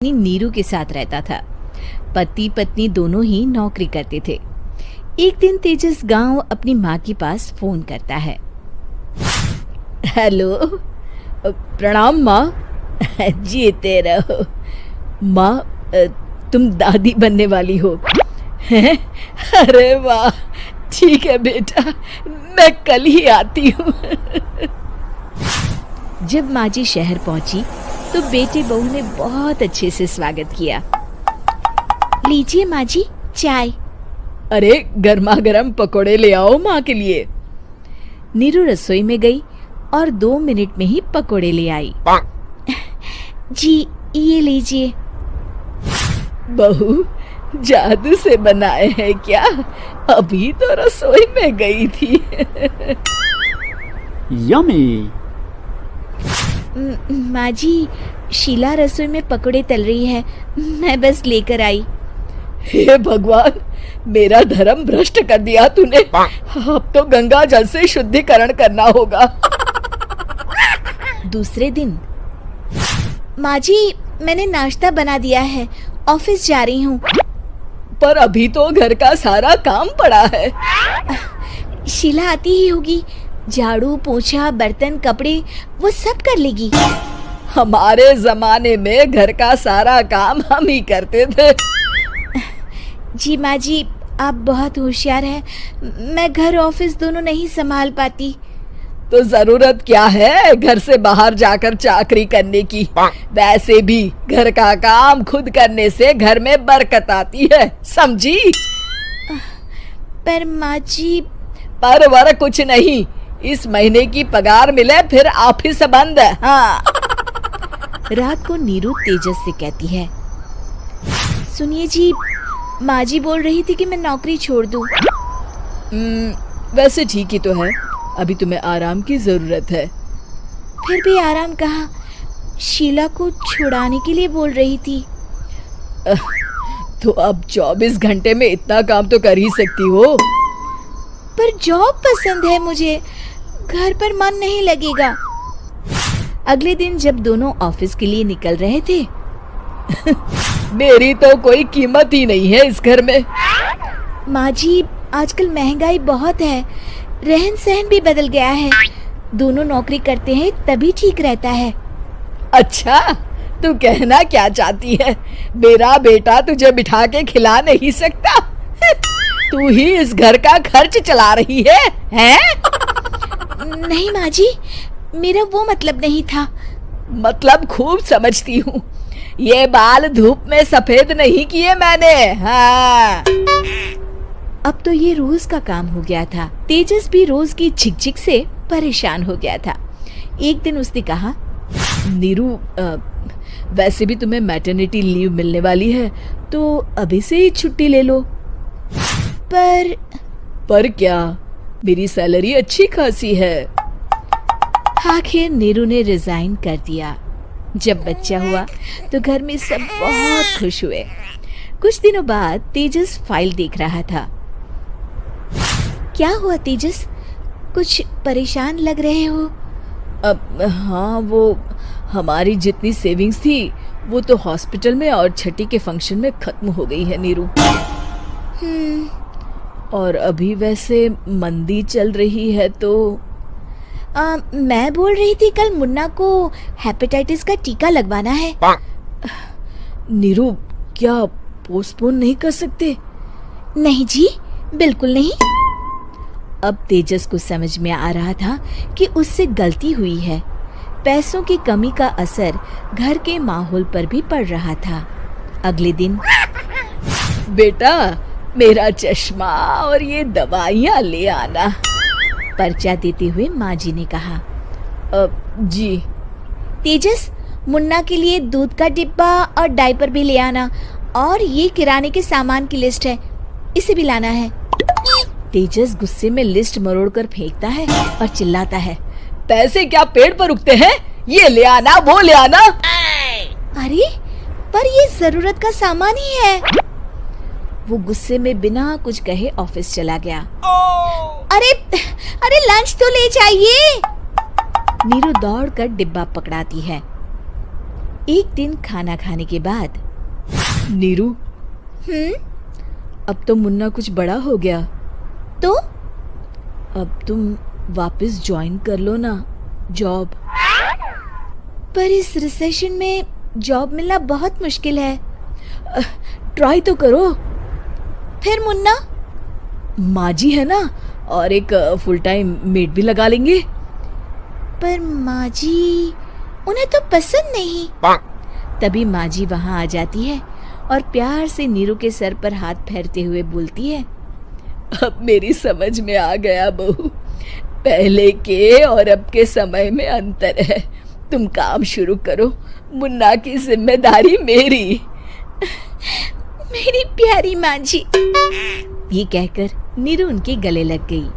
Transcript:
नीरू के साथ रहता था। पति पत्नी दोनों ही नौकरी करते थे। एक दिन तेजस गांव अपनी माँ के पास फोन करता है। हेलो, प्रणाम माँ। जीते रहो माँ, तुम दादी बनने वाली हो हैं? अरे वाह, ठीक है बेटा, मैं कल ही आती हूँ। जब माँ जी शहर पहुंची तो बेटे बहू ने बहुत अच्छे से स्वागत किया। लीजिए माँ जी, चाय। अरे गर्मा गर्म पकोड़े ले आओ माँ के लिए। नीरू रसोई में गई और 2 मिनट में ही पकोड़े ले आई। जी ये लीजिए। बहू जादू से बनाए हैं क्या? अभी तो रसोई में गई थी। यम्मी। माँ जी, शीला रसोई में पकोड़े तल रही है, मैं बस लेकर आई। हे भगवान, मेरा धर्म भ्रष्ट कर दिया तूने। अब तो गंगा जल से शुद्धिकरण करना होगा। दूसरे दिन, माँ जी मैंने नाश्ता बना दिया है, ऑफिस जा रही हूँ। पर अभी तो घर का सारा काम पड़ा है। शीला आती ही होगी, झाड़ू पोछा बर्तन कपड़े वो सब कर लेगी। हमारे जमाने में घर का सारा काम हम ही करते थे। जी माँ जी, आप बहुत होशियार हैं, मैं घर ऑफिस दोनों नहीं संभाल पाती। तो जरूरत क्या है घर से बाहर जाकर चाकरी करने की? वैसे भी घर का काम खुद करने से घर में बरकत आती है, समझी? पर माँ जी। पर वर कुछ नहीं, इस महीने की पगार मिले फिर ऑफिस बंद। हाँ। रात को नीरू तेजस से कहती है, सुनिए जी, माँ जी बोल रही थी कि मैं नौकरी छोड़ दूं। वैसे ठीक ही तो है, अभी तुम्हें आराम की जरूरत है। फिर भी आराम कहाँ, शीला को छुड़ाने के लिए बोल रही थी। तो अब 24 घंटे में इतना काम तो कर ही सकती हो। पर जॉब पसंद है मुझे, घर पर मन नहीं लगेगा। अगले दिन जब दोनों ऑफिस के लिए निकल रहे थे, मेरी तो कोई कीमत ही नहीं है इस घर में। माँ जी, आजकल महंगाई बहुत है, रहन सहन भी बदल गया है, दोनों नौकरी करते हैं तभी ठीक रहता है। अच्छा, तू कहना क्या चाहती है? मेरा बेटा तुझे बिठा के खिला नहीं सकता? तू ही इस घर का खर्च चला रही है, हैं? नहीं माँ जी, मेरा वो मतलब नहीं था। मतलब खूब समझती हूँ, ये बाल धूप में सफेद नहीं किए मैंने। हाँ। अब तो ये रोज का काम हो गया था। तेजस भी रोज की झिकझिक से परेशान हो गया था। एक दिन उसने कहा, नीरू, वैसे भी तुम्हें मैटरनिटी लीव मिलने वाली है, तो अभी से ही छुट्टी ले लो। पर क्या, मेरी सैलरी अच्छी खासी है। आखिर नीरू ने रिजाइन कर दिया। जब बच्चा हुआ तो घर में सब बहुत खुश हुए। कुछ दिनों बाद तेजस फाइल देख रहा था। क्या हुआ तेजस, कुछ परेशान लग रहे हो? अब हाँ, वो हमारी जितनी सेविंग्स थी वो तो हॉस्पिटल में और छठी के फंक्शन में खत्म हो गई है नीरू। और अभी वैसे मंदी चल रही है तो मैं बोल रही थी कल मुन्ना को हेपेटाइटिस का टीका लगवाना है। नीरू, क्या पोस्टपोन नहीं कर सकते? नहीं जी, बिल्कुल नहीं। अब तेजस को समझ में आ रहा था कि उससे गलती हुई है। पैसों की कमी का असर घर के माहौल पर भी पड़ रहा था। अगले दिन, बेटा मेरा चश्मा और ये दवाइयाँ ले आना, पर्चा देते हुए माँ जी ने कहा। जी। तेजस, मुन्ना के लिए दूध का डिब्बा और डायपर भी ले आना, और ये किराने के सामान की लिस्ट है, इसे भी लाना है। तेजस गुस्से में लिस्ट मरोड़कर फेंकता है और चिल्लाता है, पैसे क्या पेड़ पर उगते हैं? ये ले आना, वो ले आना। अरे पर ये जरूरत का सामान ही है। वो गुस्से में बिना कुछ कहे ऑफिस चला गया। अरे लंच तो ले जाइए। नीरू दौड़कर डिब्बा पकड़ाती है। एक दिन खाना खाने के बाद, नीरू, अब तो मुन्ना कुछ बड़ा हो गया, तो अब तुम वापस ज्वाइन कर लो ना जॉब। पर इस रिसेशन में जॉब मिलना बहुत मुश्किल है। ट्राई तो करो। फिर मुन्ना? माँ जी है ना, और एक फुल टाइम मेड भी लगा लेंगे। पर माँ जी, उन्हें तो पसंद नहीं। तभी माँ जी वहाँ आ जाती है और प्यार से नीरू के सर पर हाथ फेरते हुए बोलती है, अब मेरी समझ में आ गया बहू, पहले के और अब के समय में अंतर है। तुम काम शुरू करो, मुन्ना की जिम्मेदारी मेरी। मेरी प्यारी माँ जी, ये कहकर नीरू उनके गले लग गई।